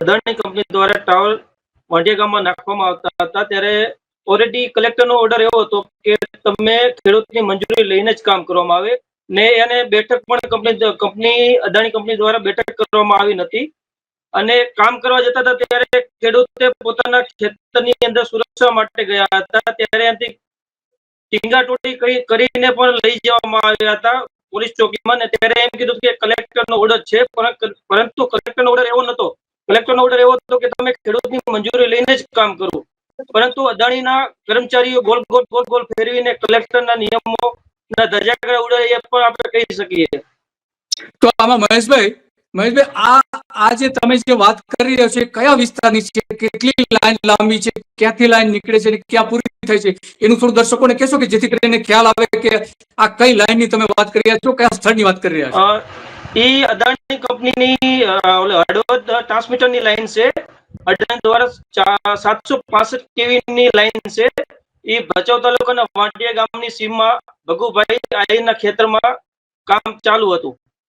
Adani company દ્વારા tower Vandhiya ગામમાં નાખવામાં આવતા હતા ત્યારે ઓલરેડી કલેક્ટરનો ઓર્ડર એવો હતો કે તમે ખેડૂતની મંજૂરી લઈને જ કામ કરવામાં આવે ને એને બેઠક પણ કંપની અદાણી કંપની દ્વારા બેઠક કરવામાં આવી નથી અને કામ કરવા જતા હતા ત્યારે ખેડૂતે પોતાના ખેતરની અંદર સુરક્ષા માટે ગયા હતા ત્યારે એનાથી ટીંગાટોળી કરીને પણ લઈ જવામાં આવ્યા હતા પોલીસ ચોકીમાં ને ત્યારે એમ કીધું કે કલેક્ટરનો ઓર્ડર છે પરંતુ કલેક્ટરનો ઓર્ડર એવો નતો. કલેક્ટરનો ઓર્ડર એવો હતો કે તમે ખેડૂતની મંજૂરી લઈને જ કામ કરો પરંતુ અદાણીના કર્મચારીઓ ગોલ ગોલ ફેરવીને કલેક્ટરના નિયમોના ધજાગરા ઉડાડે એ પણ આપણે કહી શકીએ. તો આમાં મહેશભાઈ આ જે તમે જે વાત કરી રહ્યા છો કયા વિસ્તારની છે, કેટલી લાઈન લાંબી છે, ક્યાંથી લાઈન નીકળે છે અને ક્યાં પૂરી થાય છે એનું થોડું દર્શકોને કહેશો કે જેથી કરીને ખ્યાલ આવે કે આ કઈ લાઈનની તમે વાત કરી રહ્યા છો, કયા સ્થળની વાત કરી રહ્યા છો? એ અદાણી કંપનીની હળવદ ટ્રાન્સમીટરની લાઈન છે. અદાણી દ્વારા 765 કેવીની લાઈન છે. એ ભચાઉ તાલુકાના વાંટિયા ગામની સીમમાં ભગુભાઈ આઈના ખેતરમાં કામ ચાલુ હતું.